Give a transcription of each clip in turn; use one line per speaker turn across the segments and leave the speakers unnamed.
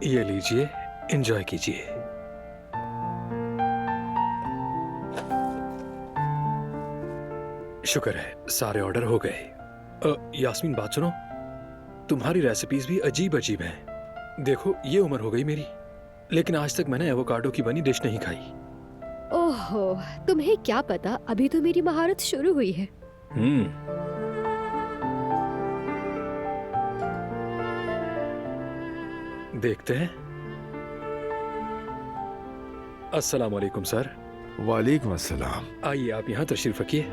ये लीजिए, एंजॉय कीजिए। शुक्र है सारे ऑर्डर हो गए। यास्मीन बात सुनो, तुम्हारी रेसिपीज भी अजीब अजीब हैं। देखो ये उम्र हो गई मेरी, लेकिन आज तक मैंने एवोकाडो की बनी डिश नहीं खाई।
ओहो, तुम्हें क्या पता, अभी तो मेरी महारत शुरू हुई है।
देखते हैं। अस्सलाम वालेकुम सर।
वालेकुम अस्सलाम।
आइए आप यहाँ तशरीफ रखिए।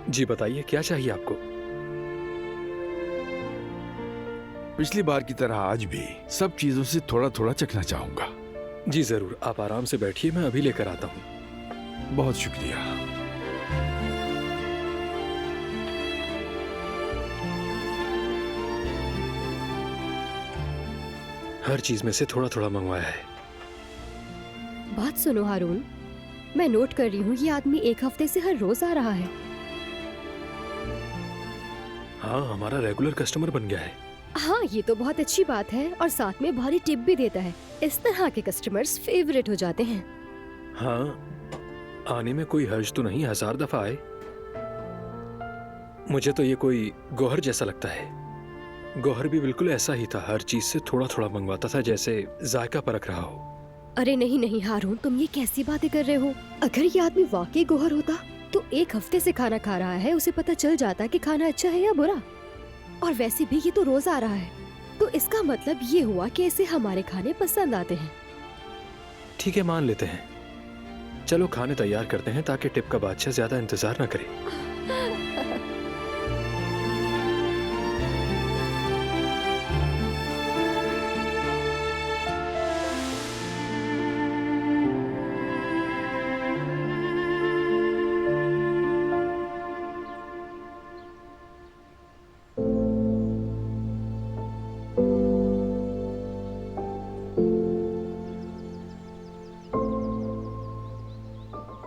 जी बताइए क्या चाहिए आपको?
पिछली बार की तरह आज भी सब चीजों से थोड़ा थोड़ा चखना चाहूंगा।
जी जरूर, आप आराम से बैठिए, मैं अभी लेकर आता हूँ।
बहुत शुक्रिया।
हर चीज में से थोड़ा थोड़ा मंगवाया है।
बात सुनो हारून, मैं नोट कर रही हूँ ये आदमी एक हफ्ते से हर रोज आ रहा है।
हाँ, हमारा रेगुलर कस्टमर बन गया है।
हाँ, ये तो बहुत अच्छी बात है और साथ में भारी टिप भी देता है। इस तरह के कस्टमर्स फेवरेट हो जाते हैं।
हाँ, आने में कोई हर्ज तो नहीं, 1000 दफा आए। मुझे तो ये कोई गौहर जैसा लगता है। गौहर भी बिल्कुल ऐसा ही था, हर चीज से थोड़ा थोड़ा मंगवाता था, जैसे जायका परख रहा हो।
अरे नहीं नहीं हारून, तुम ये कैसी बातें कर रहे हो? अगर ये आदमी वाकई गौहर होता तो एक हफ्ते से खाना खा रहा है, उसे पता चल जाता कि खाना अच्छा है या बुरा। और वैसे भी ये तो रोज आ रहा है, तो इसका मतलब ये हुआ कि इसे हमारे खाने पसंद आते हैं।
ठीक है, मान लेते हैं। चलो खाने तैयार करते हैं ताकि टिप का बादशाह ज्यादा इंतजार न करे।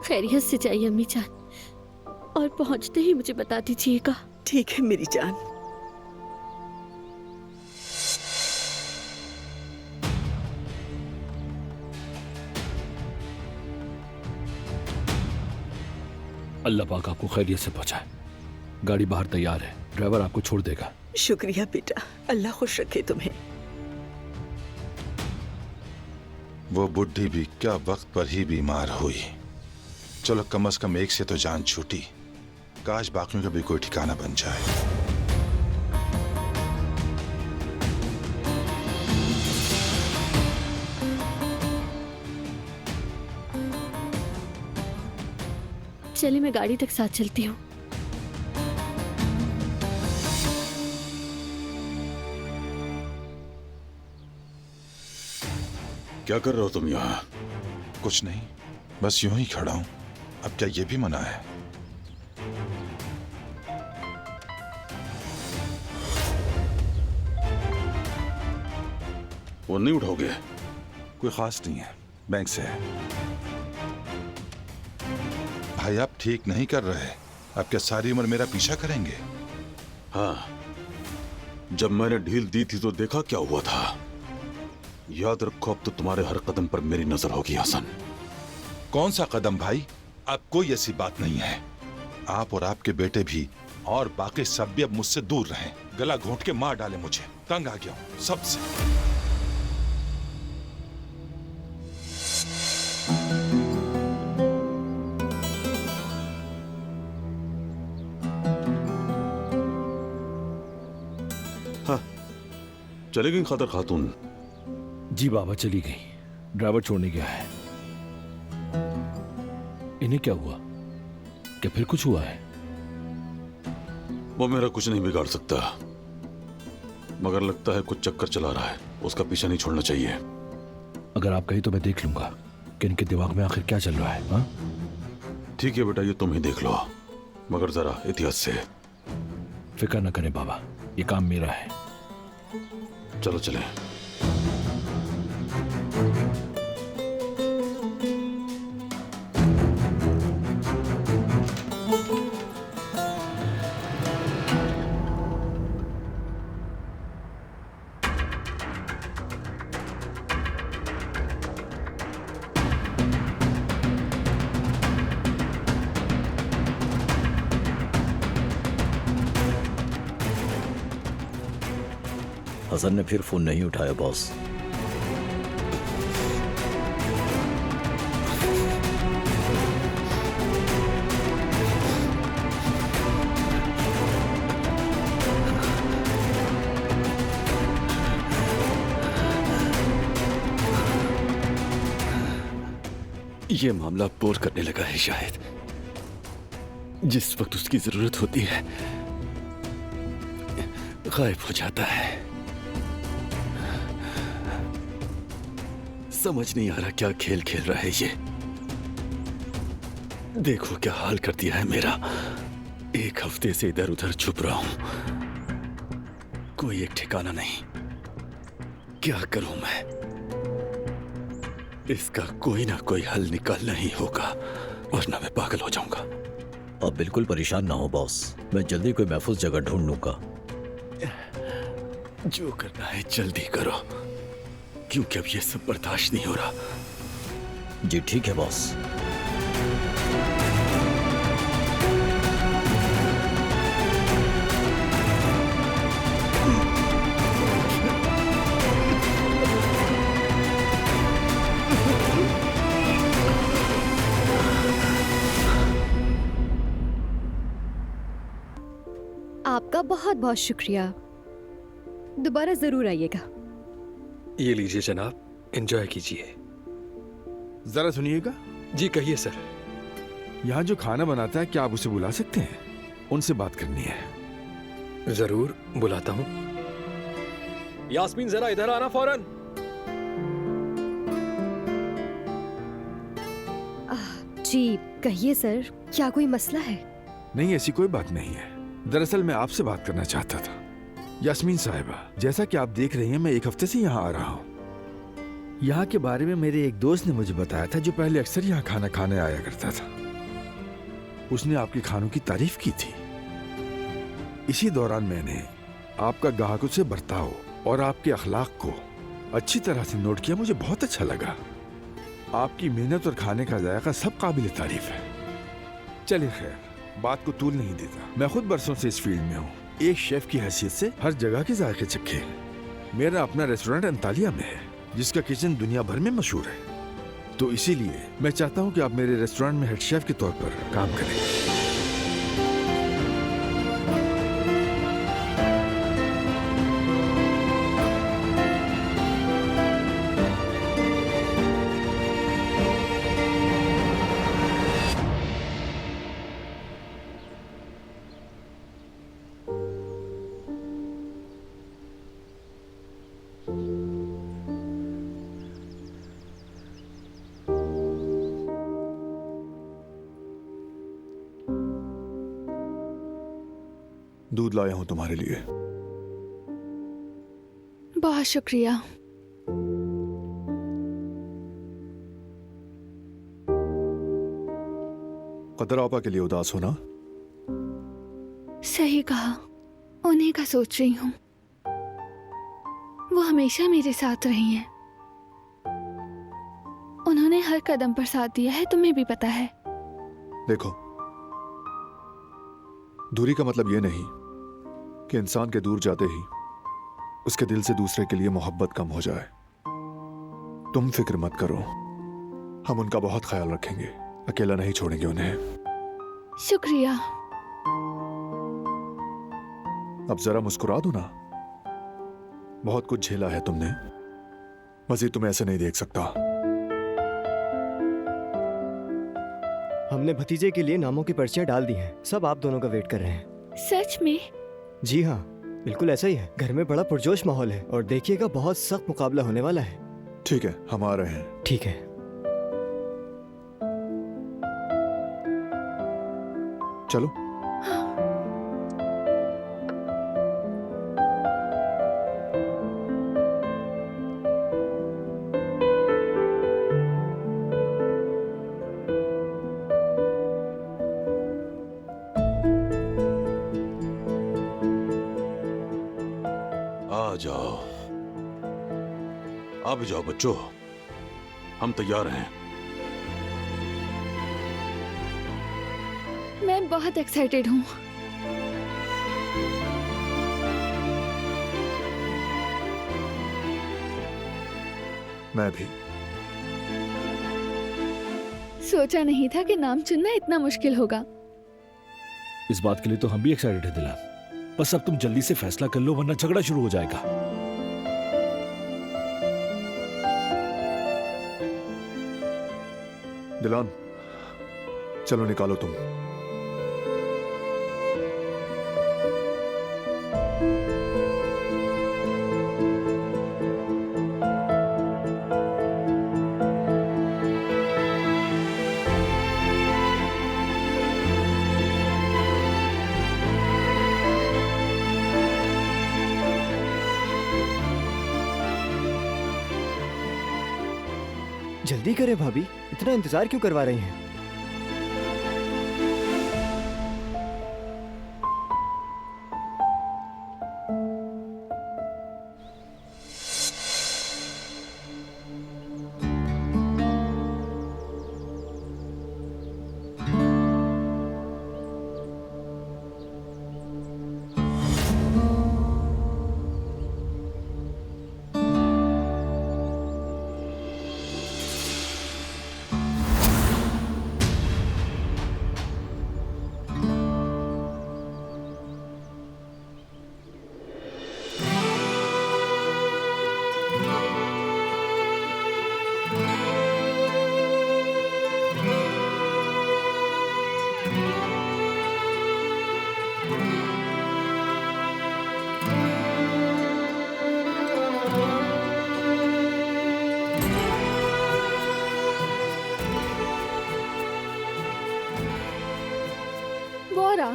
खैरियत से जाइए अम्मी जान, और पहुंचते ही मुझे बता दीजिएगा।
ठीक है मेरी जान।
अल्लाह पाक आपको खैरियत से पहुंचाए। गाड़ी बाहर तैयार है, ड्राइवर आपको छोड़ देगा।
शुक्रिया बेटा, अल्लाह खुश रखे तुम्हें।
वो बुढ़ी भी क्या वक्त पर ही बीमार हुई। चलो कम से कम एक से तो जान छूटी। काश बाकियों का भी कोई ठिकाना बन जाए।
चलिए मैं गाड़ी तक साथ चलती हूँ।
क्या कर रहे हो तुम यहाँ? कुछ नहीं, बस यूं ही खड़ा हूं। अब क्या ये भी मना है?
वो नहीं उठाओगे?
कोई खास नहीं है, बैंक से है। भाई आप ठीक नहीं कर रहे। आप क्या सारी उम्र मेरा पीछा करेंगे?
हाँ, जब मैंने ढील दी थी तो देखा क्या हुआ था। याद रखो, अब तो तुम्हारे हर कदम पर मेरी नजर होगी हसन।
कौन सा कदम भाई? अब कोई ऐसी बात नहीं है। आप और आपके बेटे भी और बाकी सब भी अब मुझसे दूर रहें। गला घोंट के मार डाले मुझे, तंग आ गया हूं सबसे।
हाँ, चले गई खातर खातून?
जी बाबा चली गई, ड्राइवर छोड़ने गया है। इन्हें क्या हुआ? क्या फिर कुछ हुआ है?
वो मेरा कुछ नहीं बिगाड़ सकता, मगर लगता है कुछ चक्कर चला रहा है। उसका पीछा नहीं छोड़ना चाहिए।
अगर आप कहीं तो मैं देख लूंगा कि इनके दिमाग में आखिर क्या चल रहा है। हाँ
ठीक है बेटा, ये तुम ही देख लो, मगर जरा एहतियात से।
फिक्र न करें बाबा, ये काम मेरा है।
चलो चले।
हसन ने फिर फोन नहीं उठाया बॉस।
ये मामला बोर करने लगा है शायद। जिस वक्त उसकी जरूरत होती है गायब हो जाता है। समझ नहीं आ रहा क्या खेल खेल रहा है ये। देखो क्या हाल कर दिया है मेरा। एक हफ्ते से इधर उधर छुप रहा हूं, कोई एक ठिकाना नहीं। क्या करूं मैं? इसका कोई ना कोई हल निकालना ही होगा वरना मैं पागल हो जाऊंगा।
आप बिल्कुल परेशान ना हो बॉस, मैं जल्दी कोई महफूज जगह ढूंढ लूंगा।
जो करना है जल्दी करो, क्योंकि अब ये सब बर्दाश्त नहीं हो रहा।
जी ठीक है बॉस।
आपका बहुत बहुत शुक्रिया, दोबारा जरूर आइएगा।
ये लीजिए जनाब, एंजॉय कीजिए।
जरा सुनिएगा,
जी कहिए सर।
यहाँ जो खाना बनाता है क्या आप उसे बुला सकते हैं? उनसे बात करनी है।
जरूर बुलाता हूँ। यास्मीन जरा इधर आना फौरन।
जी कहिए सर, क्या कोई मसला है?
नहीं, ऐसी कोई बात नहीं है। दरअसल मैं आपसे बात करना चाहता था। यास्मीन साहिबा, जैसा कि आप देख रही हैं मैं एक हफ्ते से यहाँ आ रहा हूँ। यहाँ के बारे में मेरे एक दोस्त ने मुझे बताया था जो पहले अक्सर यहाँ खाना खाने आया करता था। उसने आपके खानों की तारीफ की थी। इसी दौरान मैंने आपका ग्राहकों से बर्ताव और आपके अखलाक को अच्छी तरह से नोट किया। मुझे बहुत अच्छा लगा। आपकी मेहनत और खाने का जायका सब काबिल तारीफ है। चलिए खैर, बात को तूल नहीं देता। मैं खुद बरसों से इस फील्ड में हूँ। एक शेफ की हैसियत से हर जगह के जायके चखे। मेरा अपना रेस्टोरेंट अंतालिया में है जिसका किचन दुनिया भर में मशहूर है। तो इसीलिए मैं चाहता हूँ कि आप मेरे रेस्टोरेंट में हेड शेफ के तौर पर काम करें। दूध लाया हूं तुम्हारे लिए।
बहुत शुक्रिया।
कदर आपा के लिए उदास हो ना?
सही कहा, उन्हीं का सोच रही हूँ। वो हमेशा मेरे साथ रही हैं। उन्होंने हर कदम पर साथ दिया है, तुम्हें भी पता है।
देखो, दूरी का मतलब ये नहीं कि इंसान के दूर जाते ही उसके दिल से दूसरे के लिए मोहब्बत कम हो जाए। तुम फिक्र मत करो, हम उनका बहुत ख्याल रखेंगे, अकेला नहीं छोड़ेंगे उन्हें।
शुक्रिया।
अब जरा मुस्कुरा दो ना। बहुत कुछ झेला है तुमने, मजीद तुम्हें ऐसे नहीं देख सकता।
हमने भतीजे के लिए नामों की पर्चियां डाल दी हैं। सब आप दोनों का वेट कर रहे हैं।
सच में?
जी हाँ, बिल्कुल ऐसा ही है। घर में बड़ा पुरजोश माहौल है और देखिएगा बहुत सख्त मुकाबला होने वाला है।
ठीक है, हम आ रहे हैं।
ठीक है।
चलो।
आ जाओ, अब जाओ बच्चों, हम तैयार हैं।
मैं बहुत एक्साइटेड हूँ।
मैं भी।
सोचा नहीं था कि नाम चुनना इतना मुश्किल होगा।
इस बात के लिए तो हम भी एक्साइटेड है दिलान। बस अब तुम जल्दी से फैसला कर लो वरना झगड़ा शुरू हो जाएगा।
दिलान, चलो निकालो तुम।
जल्दी करें भाभी, इतना इंतजार क्यों करवा रही हैं?
बोरा,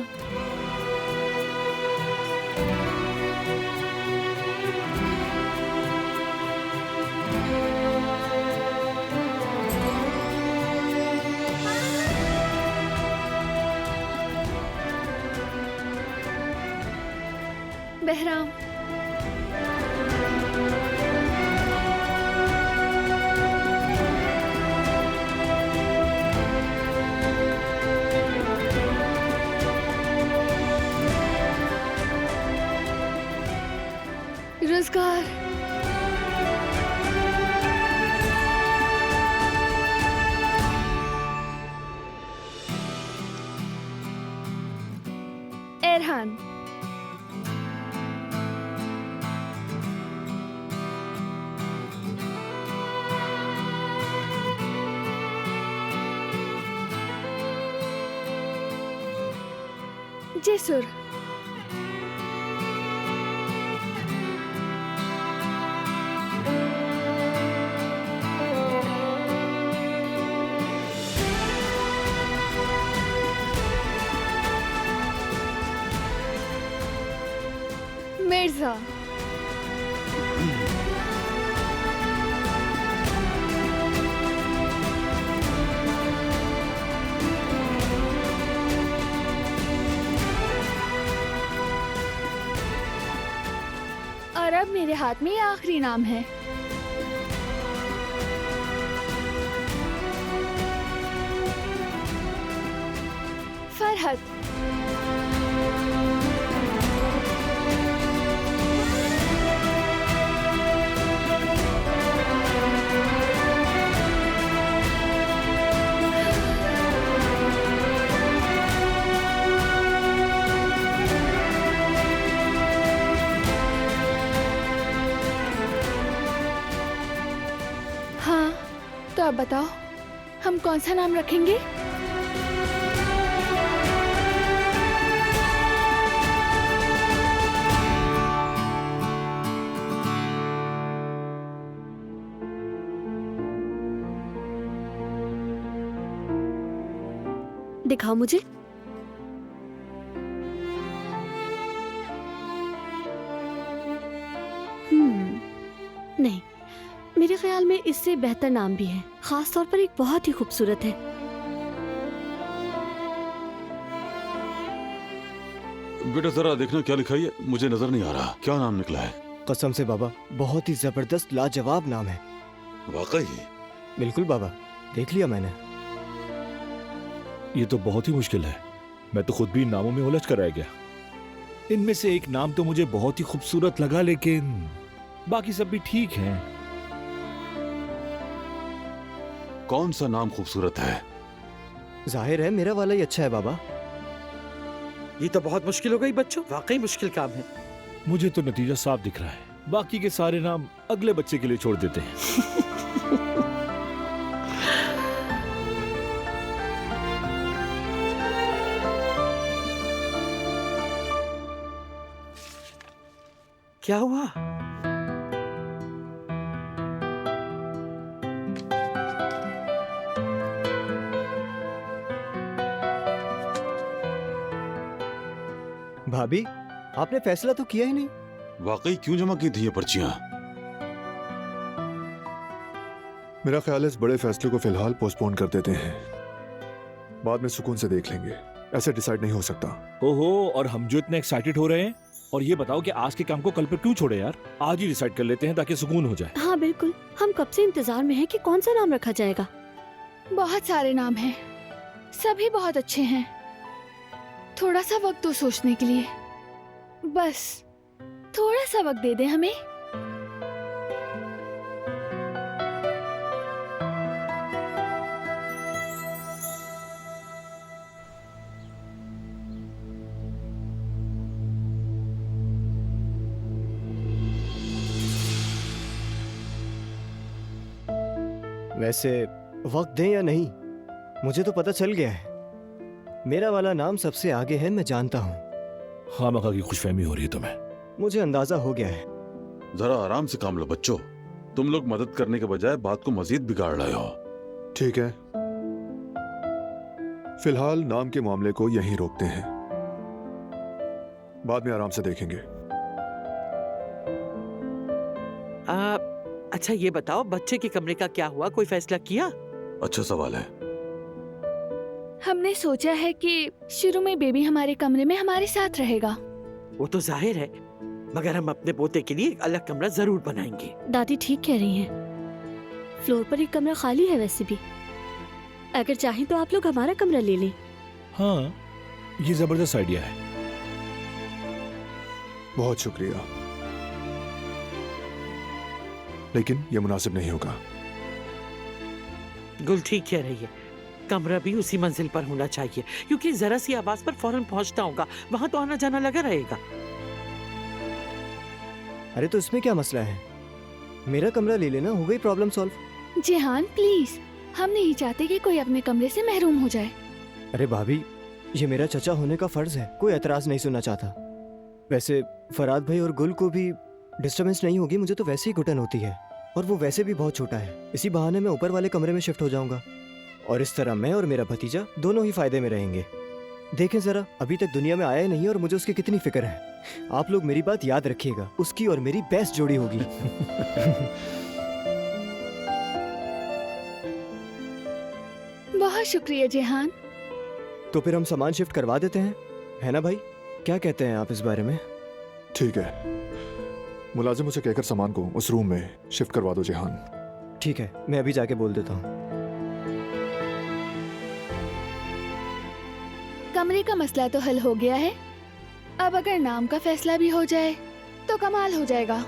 बहराम, रोजगार, एरहान, जेसुर, मिर्जा, और अब मेरे हाथ में ये आखिरी नाम है। फरहत। हाँ, तो अब बताओ हम कौन सा नाम रखेंगे?
दिखाओ मुझे। नहीं, मेरे ख्याल में इससे बेहतर नाम भी है, खास तौर पर एक बहुत ही खूबसूरत है।
बेटा जरा देखना क्या लिखा है, मुझे नजर नहीं आ रहा। क्या नाम निकला है?
कसम से बाबा, बहुत ही जबरदस्त लाजवाब नाम है।
वाकई?
बिल्कुल बाबा, देख लिया मैंने।
ये तो बहुत ही मुश्किल है, मैं तो खुद भी इन नामों में उलझ कर रह गया। इनमें से एक नाम तो मुझे बहुत ही खूबसूरत लगा, लेकिन बाकी सब भी ठीक हैं।
कौन सा नाम खूबसूरत है?
जाहिर है मेरा वाला ही अच्छा है बाबा।
ये तो बहुत मुश्किल हो गई बच्चों, वाकई मुश्किल काम है।
मुझे तो नतीजा साफ दिख रहा है, बाकी के सारे नाम अगले बच्चे के लिए छोड़ देते हैं।
क्या हुआ?
भाभी, आपने फैसला तो किया ही नहीं।
वाकई क्यों जमा की थी ये पर्चियां?
मेरा ख्याल है इस बड़े फैसले को फिलहाल पोस्टपोन कर देते हैं, बाद में सुकून से देख लेंगे। ऐसे डिसाइड नहीं हो सकता।
ओहो, और हम जो इतने एक्साइटेड हो रहे हैं, और ये बताओ कि आज के काम को कल पर क्यों छोड़े यार? आज ही डिसाइड कर लेते हैं ताकि सुकून हो जाए।
हाँ बिल्कुल, हम कब से इंतजार में हैं कि कौन सा नाम रखा जाएगा।
बहुत सारे नाम हैं, सभी बहुत अच्छे हैं। थोड़ा सा वक्त दो सोचने के लिए, बस थोड़ा सा वक्त दे दे हमें।
वैसे वक्त दें या नहीं, मुझे तो पता चल गया है। मेरा वाला नाम सबसे आगे है, मैं जानता हूँ।
हाँ, मका की खुशफहमी हो रही है तुम्हें।
मुझे अंदाजा हो गया है।
जरा आराम से काम लो बच्चों, तुम लोग मदद करने के बजाय बात को मजीद बिगाड़ रहे हो।
ठीक है, फिलहाल नाम के मामले को यहीं रोकते हैं, बाद में आराम से देखेंगे।
अच्छा ये बताओ, बच्चे के कमरे का क्या हुआ? कोई फैसला किया?
अच्छा सवाल है।
हमने सोचा है कि शुरू में बेबी हमारे कमरे में हमारे साथ रहेगा।
वो तो जाहिर है, मगर हम अपने पोते के लिए एक अलग कमरा जरूर बनाएंगे।
दादी ठीक कह रही हैं। फ्लोर पर एक कमरा खाली है वैसे भी, अगर चाहें तो आप लोग हमारा कमरा ले लें।
हाँ, ये जबरदस्त आइडिया है।
बहुत शुक्रिया, लेकिन यह मुनासिब नहीं होगा।
गुल ठीक कह रही है, कमरा भी उसी मंजिल पर होना चाहिए, क्योंकि जरा सी आवाज पर फौरन पहुंचता होगा, वहां तो आना जाना लगा रहेगा।
अरे तो इसमें क्या मसला है, मेरा कमरा ले लेना, हो गई प्रॉब्लम सॉल्व।
जेहान प्लीज, हम नहीं चाहते कि कोई अपने कमरे से महरूम हो जाए।
अरे भाभी, ये मेरा चचा होने का फर्ज है, कोई एतराज नहीं सुनना चाहता। वैसे फराद भाई और गुल को भी डिस्टर्बेंस नहीं होगी, मुझे तो वैसे ही घुटन होती है, और वो वैसे भी बहुत छोटा है। इसी बहाने मैं ऊपर वाले कमरे में शिफ्ट हो जाऊंगा, और इस तरह मैं और मेरा भतीजा दोनों ही फायदे में रहेंगे। देखें जरा, अभी तक दुनिया में आया नहीं और मुझे उसकी कितनी फिक्र है। आप लोग मेरी बात याद रखिएगा, उसकी और मेरी बेस्ट जोड़ी होगी।
बहुत शुक्रिया जेहान।
तो फिर हम सामान शिफ्ट करवा देते हैं, है ना भाई? क्या कहते हैं आप इस बारे में?
ठीक है, मुलाजिम उसे कहकर सामान को उस रूम में शिफ्ट करवा दो जेहान।
ठीक है, मैं अभी जाके बोल देता हूँ।
कमरे का मसला तो हल हो गया है, अब अगर नाम का फैसला भी हो जाए तो कमाल हो जाएगा।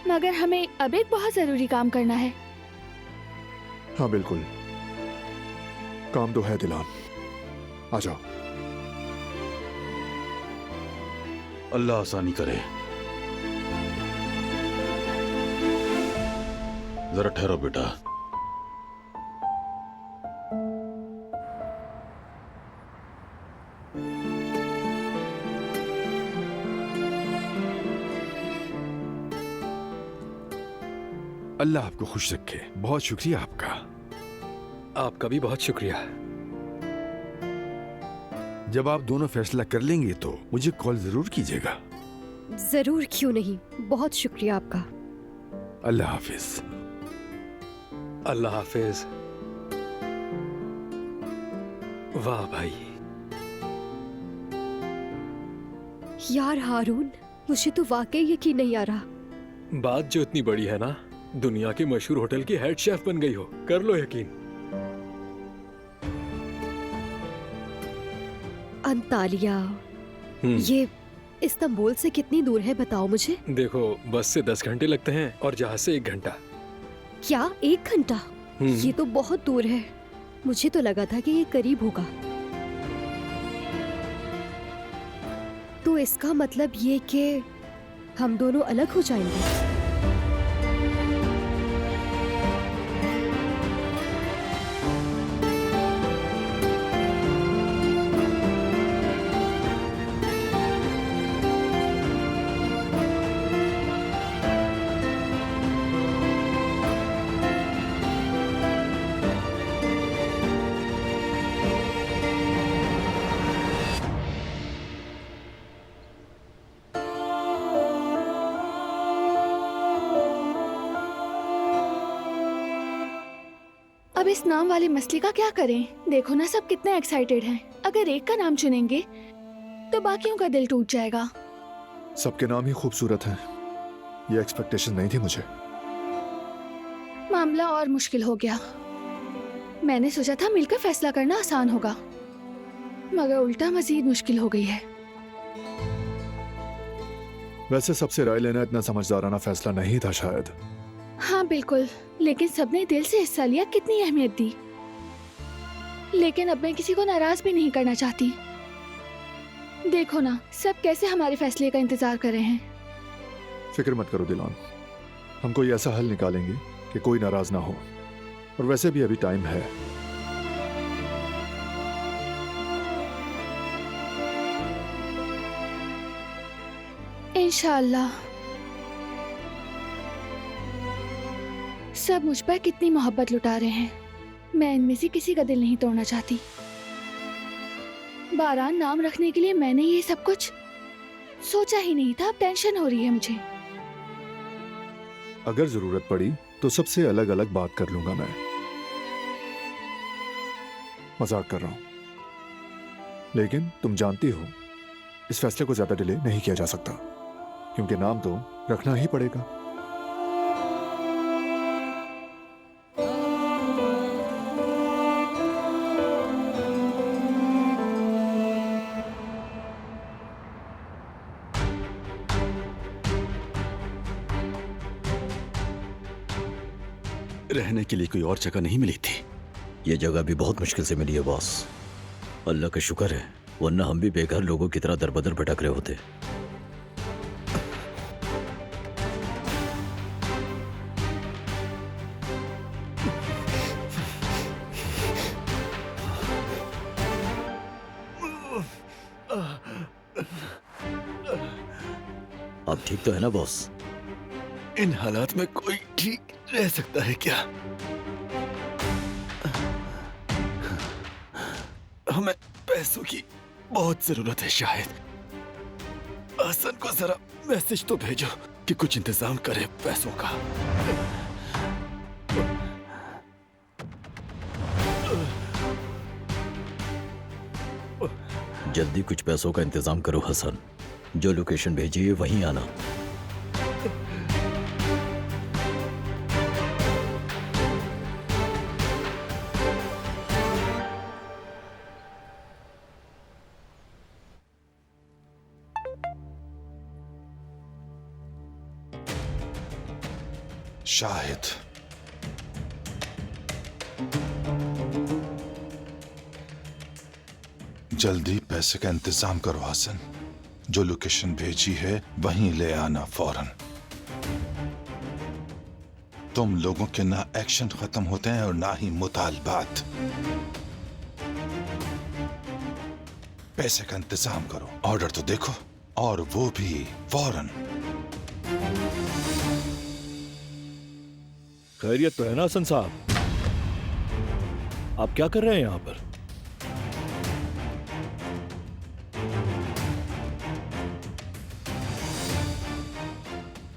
मगर हमें अब एक बहुत जरूरी काम करना है।
हाँ बिल्कुल, काम तो है दिलान, आ जाओ।
अल्लाह आसानी करे। जरा ठहरो बेटा।
अल्लाह आपको खुश रखे। बहुत शुक्रिया आपका।
आपका भी बहुत शुक्रिया।
जब आप दोनों फैसला कर लेंगे तो मुझे कॉल जरूर कीजिएगा।
जरूर, क्यों नहीं। बहुत शुक्रिया आपका।
अल्लाह हाफिज।
अल्लाह हाफिज। वाह भाई।
यार हारून, मुझे तो वाकई यकीन नहीं आ रहा।
बात जो इतनी बड़ी है ना, दुनिया के मशहूर होटल की हेड शेफ बन गई हो, कर लो यकीन।
अंतालिया ये इस्तांबुल से कितनी दूर है बताओ मुझे।
देखो बस से 10 घंटे लगते हैं और जहाज से 1 घंटा।
क्या 1 घंटा? ये तो बहुत दूर है। मुझे तो लगा था कि ये करीब होगा। तो इसका मतलब ये कि हम दोनों अलग हो जाएंगे।
अब इस नाम वाली मछली का क्या करें? देखो ना सब कितने एक्साइटेड हैं। अगर एक का नाम चुनेंगे तो बाकियों का दिल टूट जाएगा।
सबके नाम ही खूबसूरत हैं। ये एक्सपेक्टेशन नहीं थी मुझे।
मामला और मुश्किल हो गया। मैंने सोचा था मिलकर फैसला करना आसान होगा, मगर उल्टा मजीद मुश्किल हो गई है।
वैसे सबसे राय लेना इतना समझदाराना फैसला नहीं था शायद।
हाँ बिल्कुल, लेकिन सबने दिल से हिस्सा लिया, कितनी अहमियत दी। लेकिन अब मैं किसी को नाराज भी नहीं करना चाहती। देखो ना सब कैसे हमारे फैसले का इंतजार कर रहे हैं।
फिक्र मत करो दिलान, हम कोई ऐसा हल निकालेंगे कि कोई नाराज ना हो। और वैसे भी अभी टाइम है।
इंशाअल्लाह। सब मुझ पर कितनी मोहब्बत लुटा रहे हैं। मैं इनमें से किसी का दिल नहीं तोड़ना चाहती। बारान नाम रखने के लिए मैंने ये सब कुछ सोचा ही नहीं था। अब टेंशन हो रही है मुझे।
अगर जरूरत पड़ी तो सबसे अलग अलग बात कर लूंगा मैं। मजाक कर रहा हूं, लेकिन तुम जानती हो इस फैसले को ज्यादा डिले नहीं किया जा सकता, क्योंकि नाम तो रखना ही पड़ेगा।
रहने के लिए कोई और जगह नहीं मिली थी।
ये जगह भी बहुत मुश्किल से मिली है बॉस। अल्लाह का शुक्र है, वरना हम भी बेघर लोगों की तरह दरबदर भटक रहे होते। आप ठीक तो है ना बॉस?
इन हालात में कोई ठीक रह सकता है क्या? हमें पैसों की बहुत जरूरत है। शायद हसन को जरा मैसेज तो भेजो कि कुछ इंतजाम करे पैसों का।
जल्दी कुछ पैसों का इंतजाम करो हसन। जो लोकेशन भेजिए वहीं आना।
शाहिद, जल्दी पैसे का इंतजाम करो हसन। जो लोकेशन भेजी है वहीं ले आना फौरन। तुम लोगों के ना एक्शन खत्म होते हैं और ना ही मुतालबात। पैसे का इंतजाम करो। ऑर्डर तो देखो, और वो भी फौरन।
खैरियत तो है ना हसन साहब? आप क्या कर रहे हैं यहां पर?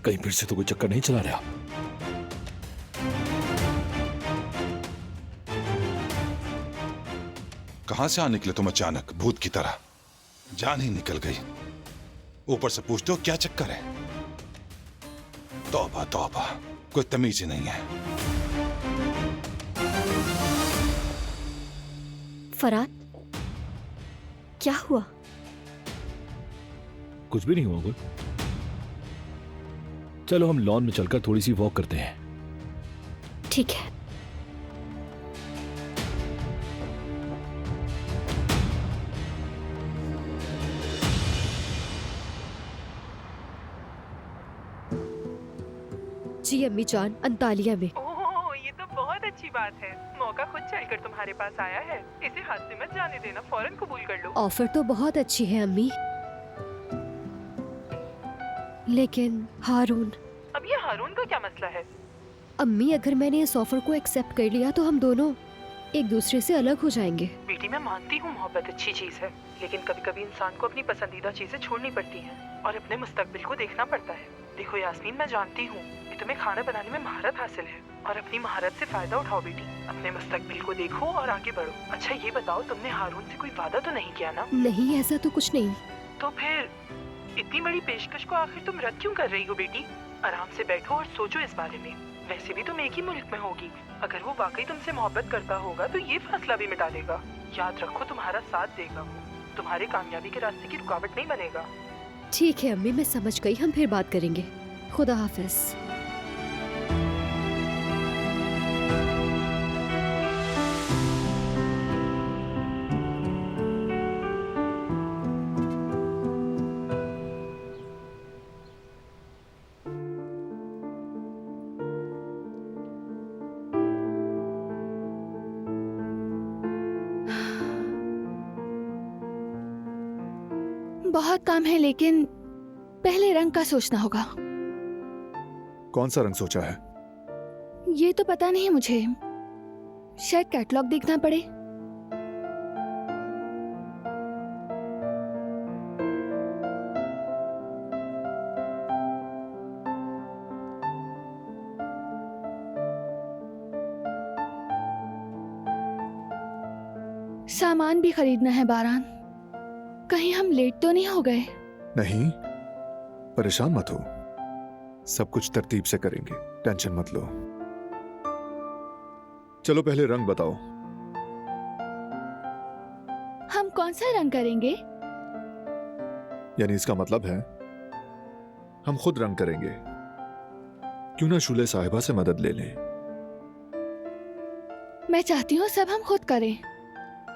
कहीं फिर से तो कोई चक्कर नहीं चला रहा?
कहां से आ निकले तुम अचानक भूत की तरह? जान ही निकल गई। ऊपर से पूछते हो क्या चक्कर है? तौबा तौबा, कोई तमीज ही नहीं है।
फराद, क्या हुआ?
कुछ भी नहीं हुआ गुल। चलो हम लॉन में चलकर थोड़ी सी वॉक करते हैं।
ठीक है। जी अम्मी जान, अंतालिया में।
ओह, ये तो बहुत अच्छी बात है। मौका खुद चलकर तुम्हारे पास आया है। इसे हाथ से मत जाने देना, फौरन कबूल कर लो।
ऑफर तो बहुत अच्छी है अम्मी, लेकिन हारून।
अब ये हारून का क्या मसला है?
अम्मी अगर मैंने इस ऑफर को एक्सेप्ट कर लिया तो हम दोनों एक दूसरे से अलग हो जाएंगे।
बेटी मैं मानती हूँ मोहब्बत अच्छी चीज है, लेकिन कभी कभी इंसान को अपनी पसंदीदा चीजें छोड़नी पड़ती हैं और अपने मुस्तकबिल को देखना पड़ता है। देखो यास्मीन, मैं जानती हूँ कि तुम्हें खाना बनाने में महारत हासिल है और अपनी महारत से फायदा उठाओ बेटी। अपने मुस्तकबिल को देखो और आगे बढ़ो। अच्छा ये बताओ, तुमने हारून से कोई वादा तो नहीं किया ना?
नहीं, ऐसा तो कुछ नहीं।
तो फिर इतनी बड़ी पेशकश को आखिर तुम रद्द क्यों कर रही हो बेटी? आराम से बैठो और सोचो इस बारे में। वैसे भी तुम एक ही मुल्क में होगी। अगर वो वाकई तुमसे मोहब्बत करता होगा तो ये फैसला भी मिटा देगा। याद रखो, तुम्हारा साथ देगा वो, तुम्हारे कामयाबी के रास्ते की रुकावट नहीं बनेगा।
ठीक है अम्मी, मैं समझ गई। हम फिर बात करेंगे। खुदा हाफिज।
बहुत काम है, लेकिन पहले रंग का सोचना होगा।
कौन सा रंग सोचा है?
ये तो पता नहीं मुझे, शायद कैटलॉग देखना पड़े। सामान भी खरीदना है बारान। कहीं हम लेट तो नहीं हो गए?
नहीं, परेशान मत हो, सब कुछ तरतीब से करेंगे, टेंशन मत लो। चलो पहले रंग बताओ।
हम कौन सा रंग करेंगे?
यानी इसका मतलब है हम खुद रंग करेंगे। क्यों ना शूले साहिबा से मदद ले लें?
मैं चाहती हूँ सब हम खुद करें।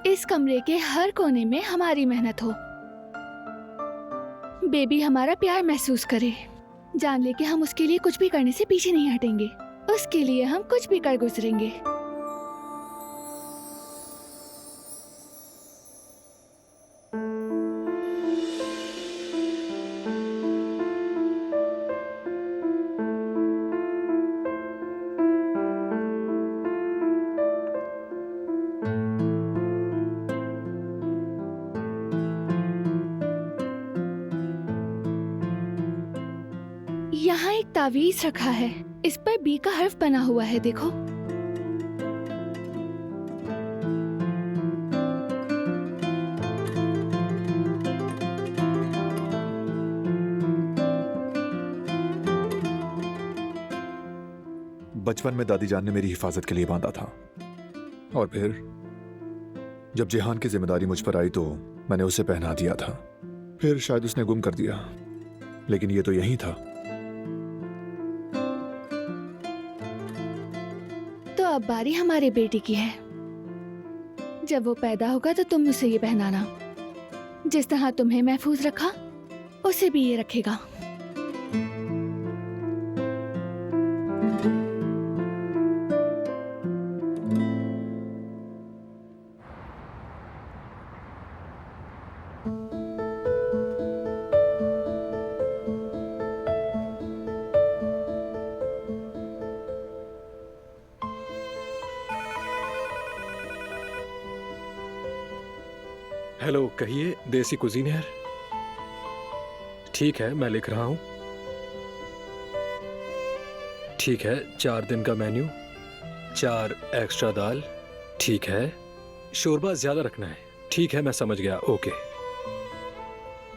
इस कमरे के हर कोने में हमारी मेहनत हो। बेबी हमारा प्यार महसूस करे, जान ले कि हम उसके लिए कुछ भी करने से पीछे नहीं हटेंगे। उसके लिए हम कुछ भी कर गुजरेंगे। यहाँ एक तावीज रखा है, इस पर बी का हर्फ बना हुआ है, देखो।
बचपन में दादी जान ने मेरी हिफाजत के लिए बांधा था, और फिर जब जिहान की जिम्मेदारी मुझ पर आई तो मैंने उसे पहना दिया था। फिर शायद उसने गुम कर दिया, लेकिन ये तो यही था।
तो अब बारी हमारे बेटे की है। जब वो पैदा होगा तो तुम उसे ये पहनाना। जिस तरह तुम्हें महफूज रखा, उसे भी ये रखेगा।
हेलो, कहिए, देसी कुजीन है? ठीक है, मैं लिख रहा हूँ। ठीक है, 4 दिन का मेन्यू, 4 एक्स्ट्रा दाल। ठीक है, शोरबा ज्यादा रखना है। ठीक है, मैं समझ गया, ओके।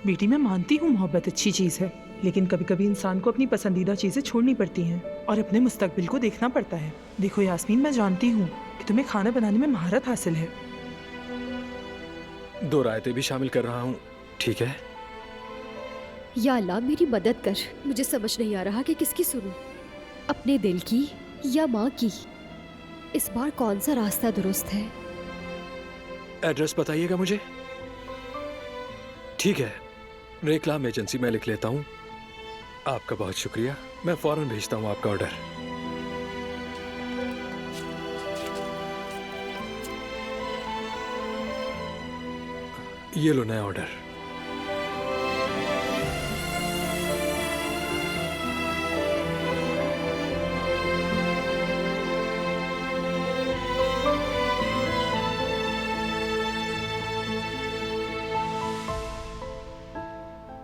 बेटी मैं मानती हूँ मोहब्बत अच्छी चीज है, लेकिन कभी कभी इंसान को अपनी पसंदीदा चीजें छोड़नी पड़ती हैं और अपने मुस्तकबिल को देखना पड़ता है। देखो यास्मीन, मैं जानती हूँ कि तुम्हें खाना बनाने में महारत हासिल है,
2 रायते भी शामिल कर रहा हूँ, ठीक है?
या अल्लाह मेरी मदद कर, मुझे समझ नहीं आ रहा कि किसकी सुनूं, अपने दिल की या माँ की। इस बार कौन सा रास्ता दुरुस्त है?
एड्रेस बताइएगा मुझे। ठीक है, रेक्लाम एजेंसी में लिख लेता हूँ। आपका बहुत शुक्रिया, मैं फौरन भेजता हूँ आपका ऑर्डर। ये लो नया ऑर्डर।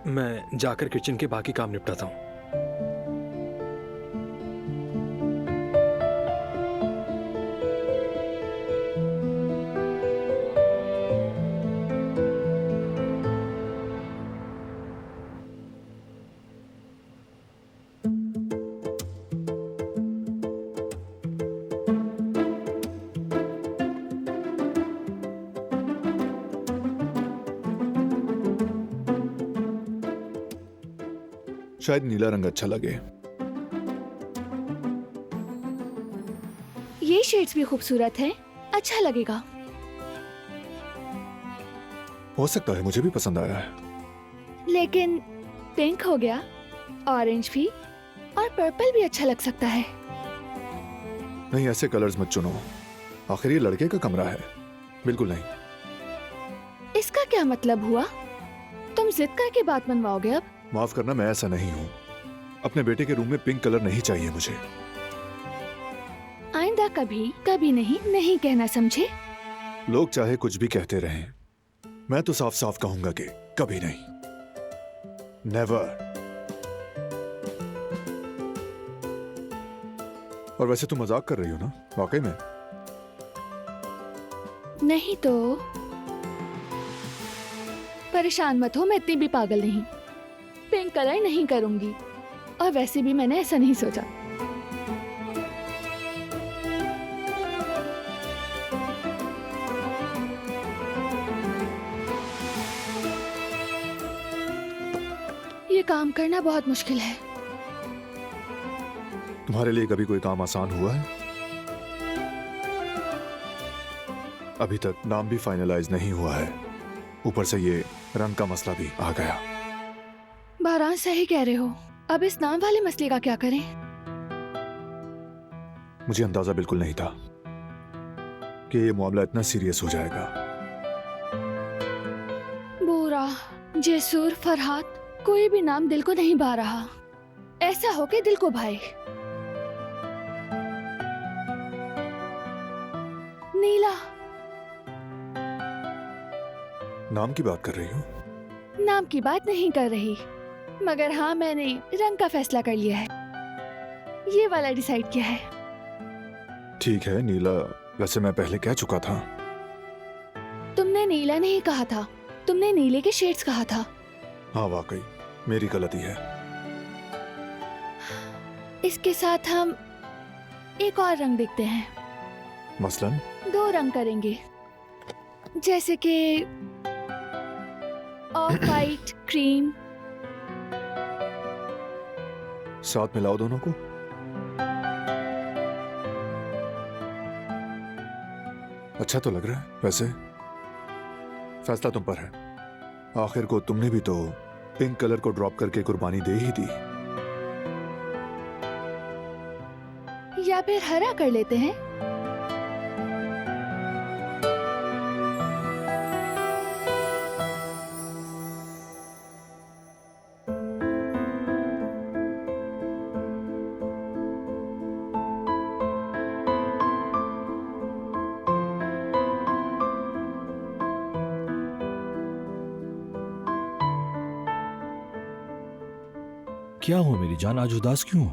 मैं जाकर किचन के बाकी काम निपटाता हूँ।
शायद नीला रंग अच्छा लगे।
ये शेड्स भी खूबसूरत हैं, अच्छा लगेगा।
हो सकता है, मुझे भी पसंद आया है।
लेकिन पिंक हो गया, ऑरेंज भी, और पर्पल भी अच्छा लग सकता है।
नहीं, ऐसे कलर्स मत चुनो, आखिर ये लड़के का कमरा है। बिल्कुल नहीं।
इसका क्या मतलब हुआ? तुम जिद करके बात मनवाओगे अब?
माफ करना, मैं ऐसा नहीं हूँ। अपने बेटे के रूम में पिंक कलर नहीं चाहिए मुझे।
आइंदा कभी नहीं कहना, समझे?
लोग चाहे कुछ भी कहते रहें, मैं तो साफ साफ कहूंगा कि कभी नहीं, नेवर। और वैसे तुम मजाक कर रही हो ना? वाकई में?
नहीं तो परेशान मत हो, मैं इतनी भी पागल नहीं। पिंक कलर नहीं करूंगी, और वैसे भी मैंने ऐसा नहीं सोचा। ये काम करना बहुत मुश्किल है।
तुम्हारे लिए कभी कोई काम आसान हुआ है? अभी तक नाम भी फाइनलाइज नहीं हुआ है, ऊपर से ये रंग का मसला भी आ गया।
बारान सही कह रहे हो, अब इस नाम वाले मसले का क्या करें?
मुझे अंदाजा बिल्कुल नहीं था कि ये मामला इतना सीरियस हो जाएगा।
बोरा, जैसूर, फरहाद, कोई भी नाम दिल को नहीं भा रहा। ऐसा हो के दिल को भाए। नीला।
नाम की बात कर रही हो?
नाम की बात नहीं कर रही, मगर हाँ, मैंने रंग का फैसला कर लिया है। ये वाला डिसाइड किया है।
ठीक है नीला, वैसे मैं पहले कह चुका था।
तुमने नीला नहीं कहा था, तुमने नीले के शेड्स कहा था।
हाँ वाकई मेरी गलती है।
इसके साथ हम एक और रंग देखते हैं।
मसलन?
2 रंग करेंगे, जैसे कि ऑफ वाइट, क्रीम।
साथ मिलाओ दोनों को। अच्छा तो लग रहा है। वैसे फैसला तुम पर है। आखिर को तुमने भी तो पिंक कलर को ड्रॉप करके कुर्बानी दे ही दी।
या फिर हरा कर लेते हैं।
क्या हुआ मेरी जान, आज उदास क्यों हो?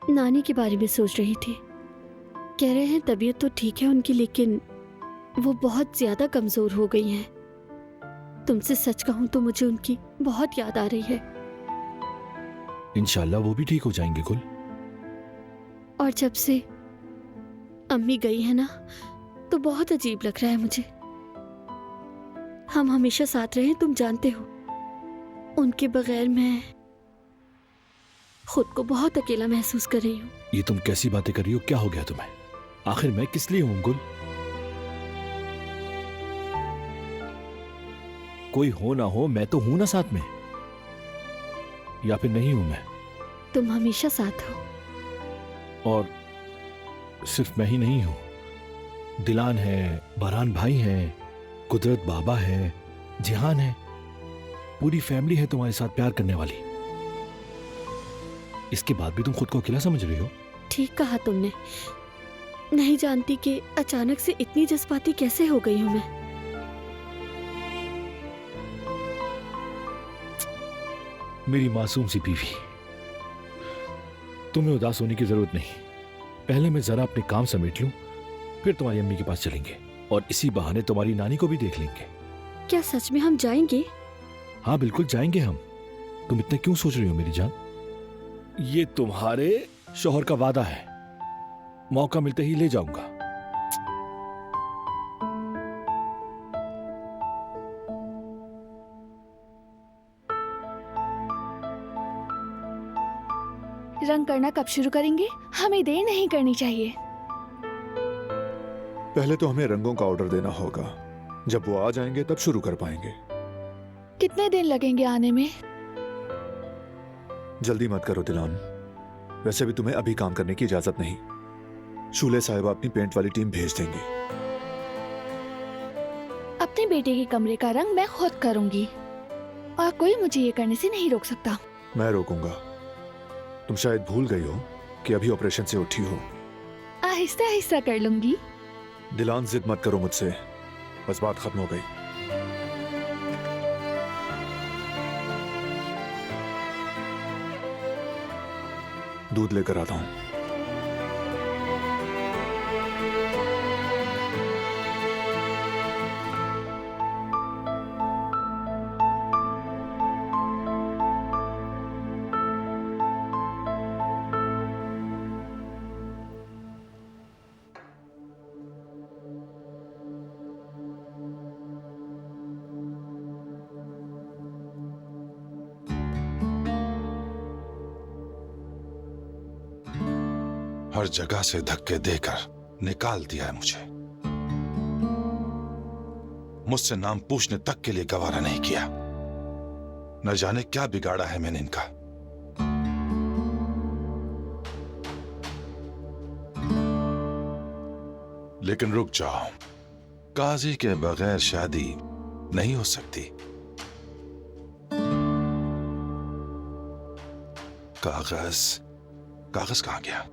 नानी के बारे में सोच रही थी। कह रहे हैं तबीयत तो ठीक है उनकी, लेकिन वो बहुत ज्यादा कमजोर हो गई हैं। तुमसे सच कहूं तो मुझे उनकी बहुत याद आ रही है।
इंशाल्लाह वो भी ठीक हो जाएंगे गुल।
और जब से अम्मी गई है ना, तो बहुत अजीब लग रहा है मुझे। हम हमेशा साथ रहे, तुम जानते हो। उनके बगैर मैं खुद को बहुत अकेला महसूस कर रही हूँ।
ये तुम कैसी बातें कर रही हो? क्या हो गया तुम्हें? आखिर मैं किस लिए हूं गुल? कोई हो ना हो, मैं तो हूं ना साथ में। या फिर नहीं हूं मैं?
तुम हमेशा साथ हो।
और सिर्फ मैं ही नहीं हूं, दिलान है, बरहान भाई हैं, कुदरत बाबा है, जिहान है, पूरी फैमिली है तुम्हारे साथ प्यार करने वाली। इसके बाद भी तुम खुद को अकेला समझ रही हो?
ठीक कहा तुमने। नहीं जानती कि अचानक से इतनी जज्बाती कैसे हो गई हूं मैं।
मेरी मासूम सी बीवी, तुम्हें उदास होने की जरूरत नहीं। पहले मैं जरा अपने काम समेट लूं, फिर तुम्हारी अम्मी के पास चलेंगे और इसी बहाने तुम्हारी नानी को भी देख लेंगे।
क्या सच में हम जाएंगे?
हाँ बिल्कुल जाएंगे हम। तुम इतना क्यों सोच रही हो मेरी जान? ये तुम्हारे शौहर का वादा है, मौका मिलते ही ले जाऊंगा।
रंग करना कब शुरू करेंगे? हमें देर नहीं करनी चाहिए।
पहले तो हमें रंगों का ऑर्डर देना होगा। जब वो आ जाएंगे तब शुरू कर पाएंगे।
कितने दिन लगेंगे आने में?
जल्दी मत करो दिलान, वैसे भी तुम्हें अभी काम करने की इजाजत नहीं। शूले साहिबा अपनी पेंट वाली टीम भेज देंगी।
अपने बेटे के कमरे का रंग मैं खुद करूंगी और कोई मुझे ये करने से नहीं रोक सकता।
मैं रोकूंगा। तुम शायद भूल गई हो कि अभी ऑपरेशन से उठी हो।
आहिस्ता आहिस्ता कर लूंगी।
दिलान जिद मत करो मुझसे, बस बात खत्म हो गई। दूध लेकर आता हूं।
हर जगह से धक्के देकर निकाल दिया है मुझे। मुझसे नाम पूछने तक के लिए गवारा नहीं किया। न जाने क्या बिगाड़ा है मैंने इनका। लेकिन रुक जाओ, काजी के बगैर शादी नहीं हो सकती। कागज कागज कहां गया?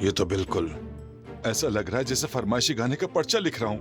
ये तो बिल्कुल ऐसा लग रहा है जैसे फरमाइशी गाने का पर्चा लिख रहा हूं।